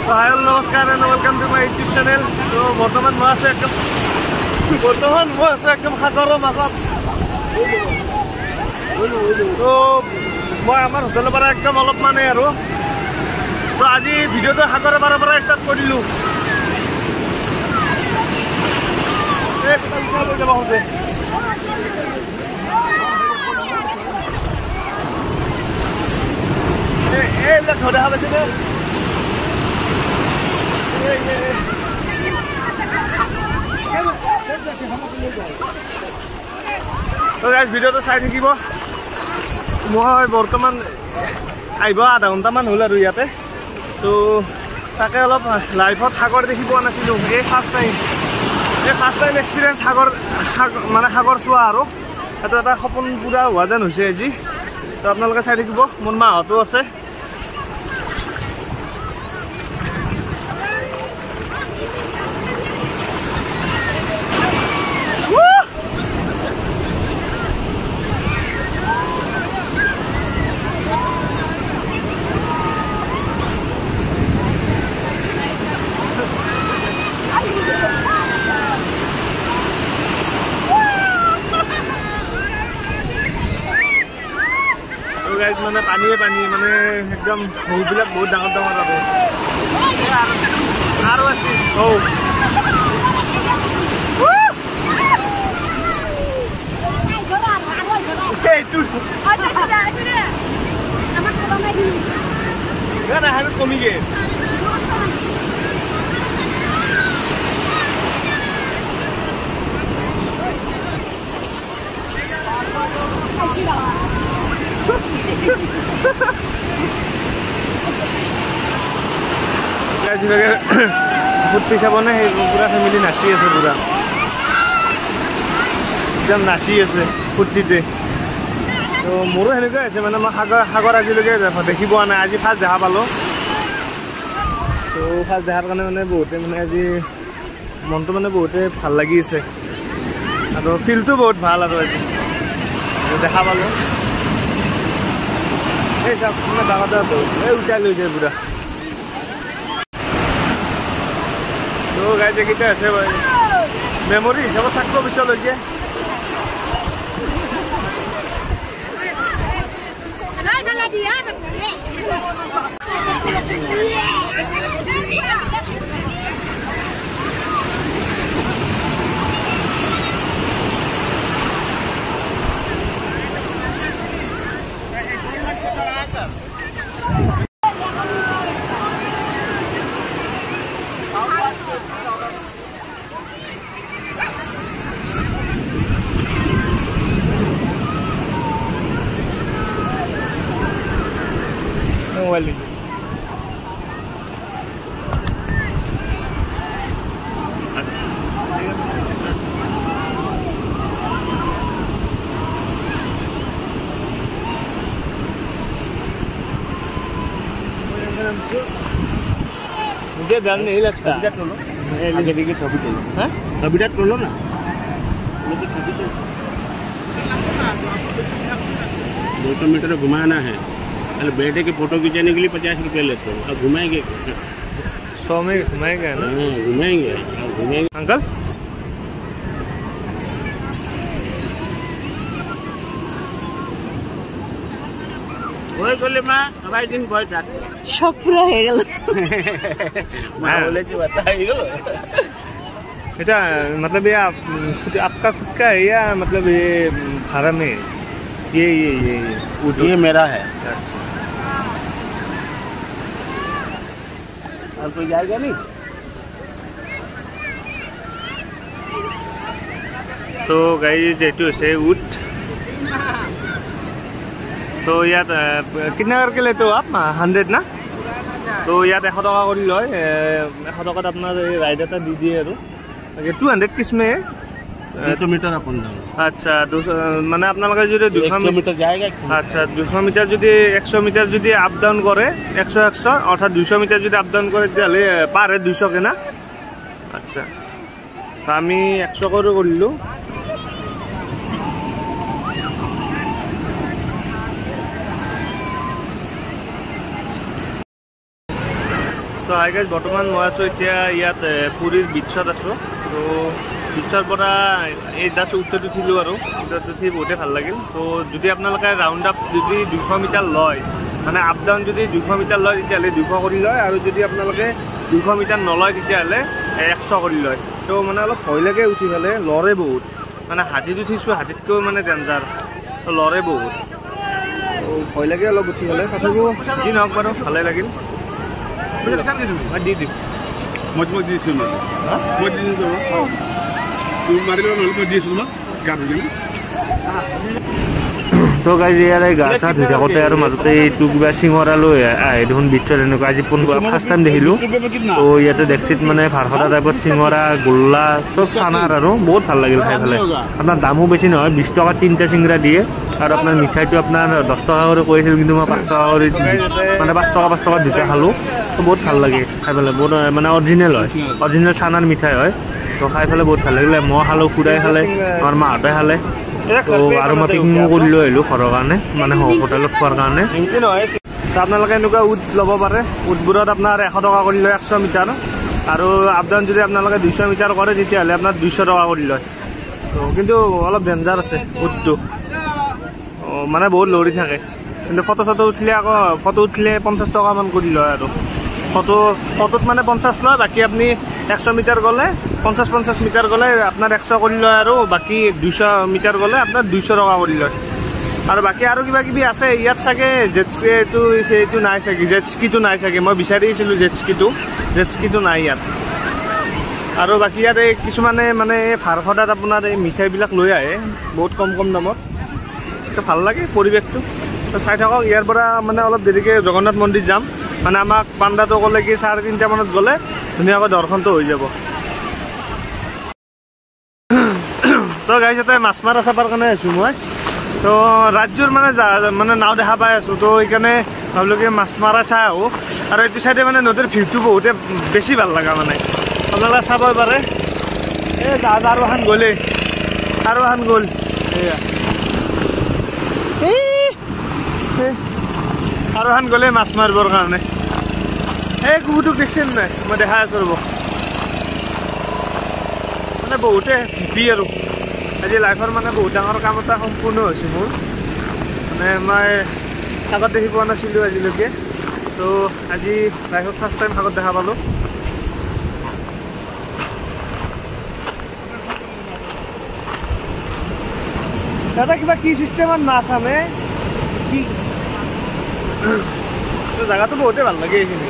Hi, namaskar and welcome to my YouTube channel. So, বৰ্তমান মই আছো একদম সাগৰৰ মাজত। তো মই আমাৰ হোটেলৰ পৰা একদম অলপ মানে আৰু তো আজি ভিডিঅ'টো সাগৰৰ পাৰৰ পৰা ষ্টাৰ্ট কৰিলোঁ। এইবিলাক ঘৰ দেখা পাইছেনে? তো গাইজ ভিডিঅ'টো চাই থাকিব। মই বৰ্তমান আহিব আধা ঘণ্টামান হ'ল আৰু ইয়াতে। তো তাকে অলপ লাইফত সাগৰ দেখি পোৱা নাছিলোঁ। এই ফাৰ্ষ্ট টাইম এক্সপিৰিয়েঞ্চ সাগৰ চোৱা আৰু এইটো এটা সপোন পূৰা হোৱা যেন হৈছে আজি। তো আপোনালোকে চাই থাকিব। মোৰ মাহঁতো আছে। মানে পানীয়ে পানী মানে একদম ঢৌবিলাক বহুত ডাঙৰ ডাঙৰ আৰু আছে ঢৌ। কমিগে ফূৰ্তি চাবনে সেই পুৰা ফেমিলি নাচি আছে পুৰা একদম নাচি আছে ফূৰ্তিতে। তো মোৰো সেনেকুৱাই আছে মানে মই সাগৰ আজিলৈকে দেখি পোৱা নাই। আজি ফাৰ্ষ্ট দেখা পালোঁ। তো ফাৰ্ষ্ট দেখাৰ কাৰণে মানে বহুতে মানে আজি মনটো মানে বহুতে ভাল লাগি আছে আৰু ফিলটো বহুত ভাল আৰু আজি দেখা পালোঁ। এই চাওক মানে ডাঙৰ এই উঠাই লৈ যায় পুৰা। তো গাইজ এইকেইটা আছে মেমৰি হিচাপত থাকিব পিছলৈকে। मोबाइल लीजिए। मुझे डर नहीं लगता। कभी लो ना 200 मीटर घुमाना है। पहले बैठे के फोटो खिंचाने के लिए 50 रुपये लेते हो। अब घुमाएंगे 100 में घुमाएंगे ना? घुमाएंगे अंकल। वही बोले माँ हमारे दिन बहुत जाते शौक पूरा है बेटा। मतलब ये आपका खुद का है या मतलब ये भाड़ा में? ये मेरा है। अच्छा और कोई जाएगा नहीं? तो गाइस जेटू से उठ। तो यार कितना करके लेते हो आप? 100 ना? तो यार 100 टका कर लो। 100 टका अपना राइड এটা দি দিয়ে আৰু 200 किसमें 200 मीटर अपन। अच्छा 200 মানে আপোনালোকে যদি 200 মিটার যায়গা। আচ্ছা 200 মিটার যদি 100 মিটার যদি আপ ডাউন করে 100 অর্থাৎ 200 মিটার যদি আপ ডাউন করে তাহলে পারে 200 কে না? আচ্ছা তো আমি 100 করে করলো। তো হাই গাইজ বৰ্তমান মই আছোঁ এতিয়া ইয়াত পুৰীৰ বিচত আছোঁ। তো বিচৰ পৰা এই জাষ্ট উত্তৰত উঠিলোঁ আৰু উত্তৰত উঠি বহুতেই ভাল লাগিল। তো যদি আপোনালোকে ৰাউণ্ড আপ যদি 200 মিটাৰ লয় মানে আপ ডাউন যদি 200 মিটাৰ লয় তেতিয়াহ'লে 200 কৰি লয়, আৰু যদি আপোনালোকে 200 মিটাৰ নলয় তেতিয়াহ'লে 100 কৰি লয়। তো মানে অলপ ভয় লাগে উঠি পেলাই, লৰে বহুত, মানে হাতীত উঠিছোঁ, হাতীতকৈও মানে ডেঞ্জাৰ, তো লৰে বহুত, তো ভয় লাগে অলপ উঠি পেলাই। তথাপিও যি নহওক বাৰু ভালেই লাগিল। দি দিম মই দিছোঁ মই দি দিছোঁ তুমি মাৰিলে নহ'লে মই দি আছোঁ তোমাক গা ধুই। তো গাইজ ইয়াৰে গা চা ধুই থাকোঁতে আৰু মাজতে এইটো কিবা চিঙৰা লৈ আহে দেখোন বিচত এনেকুৱা। আজি ফাৰ্ষ্ট টাইম দেখিলোঁ। তো ইয়াতে দেখছিত মানে ভাৰখটা টাইপত চিঙৰা গোল্লা চব চানাৰ আৰু বহুত ভাল লাগিল খাই পেলাই। আপোনাৰ দামো বেছি নহয়, 20 টকাত 3টা চিঙৰা দিয়ে, আৰু আপোনাৰ মিঠাইটো আপোনাৰ 10 টকা কৰি কৈছিল, কিন্তু মই 5 টকা কৰি মানে 5 টকা 2টা খালোঁ। তো বহুত ভাল লাগে খাই পেলাই, বহুত মানে অৰিজিনেল হয়, অৰিজিনেল চানাৰ মিঠাই হয়। তো খাই পেলাই বহুত ভাল লাগিলে। মই খালোঁ, খুৰাই খালে, আমাৰ মাহঁতে খালে। তো আৰু মই পেকিঙো কৰি লৈ আহিলোঁ ঘৰৰ কাৰণে, মানে হোটেলত খোৱাৰ কাৰণে। আপোনালোকে এনেকুৱা উট ল'ব পাৰে, উটবোৰত আপোনাৰ 100 টকা কৰি লয় 100 মিটাৰ, আৰু আপ ডাউন যদি আপোনালোকে 200 মিটাৰ কৰে তেতিয়াহ'লে আপোনাৰ 200 টকা কৰি লয়। তো কিন্তু অলপ ডেঞ্জাৰ আছে উটটো, মানে বহুত লৰি থাকে। কিন্তু ফটো উঠিলে আকৌ ফটো উঠিলে 50 টকামান কৰি লয়, আৰু ফটোত মানে 50 লয়, বাকী আপুনি 100 মিটাৰ গ'লে 50 মিটাৰ গ'লে আপোনাৰ 100 কৰি লয়, আৰু বাকী 200 মিটাৰ গ'লে আপোনাৰ 200 টকা কৰি লয়। আৰু বাকী আৰু কিবা কিবি আছে ইয়াত চাগে, এইটো নাই চাগে, জেট স্কিটো নাই চাগে। মই বিচাৰিছিলোঁ জেট স্কিটো নাই ইয়াত। আৰু বাকী ইয়াত এই কিছুমানে মানে ভাৰখটাত আপোনাৰ এই মিঠাইবিলাক লৈ আহে বহুত কম দামত। তো ভাল লাগে পৰিৱেশটো, তো চাই থাকক। ইয়াৰ পৰা মানে অলপ দেৰিকৈ জগন্নাথ মন্দিৰ যাম, মানে আমাক পাণ্ডাটো ক'লে কি 3:30 মানত গ'লে ধুনীয়াকৈ দৰ্শনটো হৈ যাব। তো গাইজ ইয়াতে মাছ মাৰা চাবৰ কাৰণে আছোঁ মই। তো ৰাজ্যৰ মানে নাও দেখা পাই আছোঁ, তো সেইকাৰণে ভাবিলোঁ কি মাছ মাৰা চাই আহোঁ। আৰু এইটো চাইডে মানে নদীৰ ভিউটো বহুতে বেছি ভাল লগা, মানে আপোনালোকে চাব পাৰে। এই জাহাজ আৰু এখন গ'ল, এয়া আৰু এখন গ'লে মাছ মাৰিবৰ কাৰণে। এই কুকুৰটোক দেখিছে নাই? মই দেখাই আছোঁ ৰ'ব। মানে বহুতে ভিপি আৰু আজি লাইফৰ মানে বহুত ডাঙৰ কাম এটা সম্পূৰ্ণ হৈছে মোৰ। মানে মই আগত দেখি পোৱা নাছিলোঁ আজিলৈকে, তো আজি লাইফত ফাৰ্ষ্ট টাইম আগত দেখা পালোঁ। দাদা কিবা কি চিষ্টেমত মাছ আনে কি? জেগাটো বহুতেই ভাল লাগে এইখিনি।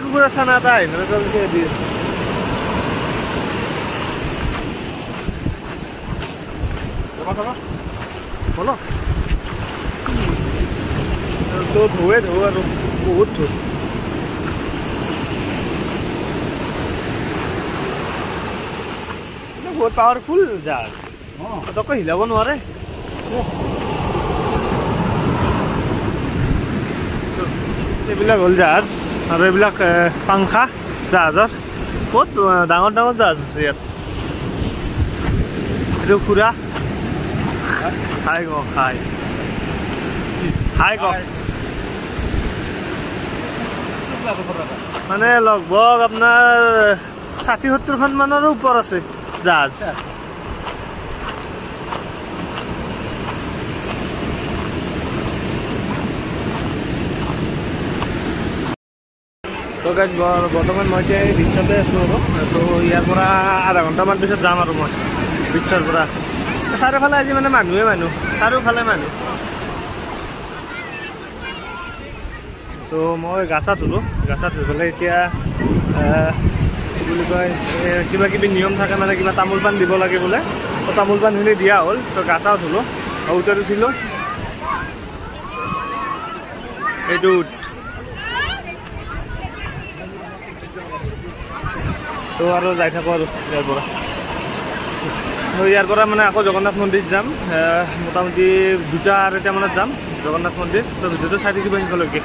কুকুৰা চানা এটা আহিলে দি আছে। বলো তো ধোৱে আৰু বহুত ধো। বহুত পাৱাৰফুল জাহাজ, তকৈ হিলাব নোৱাৰে। এইবিলাক হ'ল জাহাজ, আৰু এইবিলাক পাংখা জাহাজৰ। বহুত ডাঙৰ জাহাজ আছে ইয়াত। এইটো খুৰা খাই মানে লগভগ আপোনাৰ 60-70খন মানৰো ওপৰ আছে জাহাজ। তো গাইজ বৰ্তমান মই এতিয়া এই বিচতে আছোঁ আৰু। তো ইয়াৰ পৰা আধা ঘণ্টামান পিছত যাম আৰু মই বিচৰ পৰা। চাৰিওফালে আজি মানে মানুহ, চাৰিওফালে মানুহ। তো মই গা চা ধুলোঁ, ধুই পেলাই এতিয়া কি বুলি কয়, কিবা কিবি নিয়ম থাকে, মানে কিবা তামোল পাণ দিব লাগে বোলে। তো তামোল পাণখিনি দিয়া হ'ল। তো গা চা ধুলোঁ, উঠত উঠিলোঁ। এইটো তো আৰু যাই থাকোঁ আৰু ইয়াৰ পৰা। ইয়াৰ পৰা মানে আকৌ জগন্নাথ মন্দিৰ যাম মোটামুটি 2টা 2:30 মানত যাম জগন্নাথ মন্দিৰ তো ভিডিঅ'টো চাই থাকিব শেষলৈকে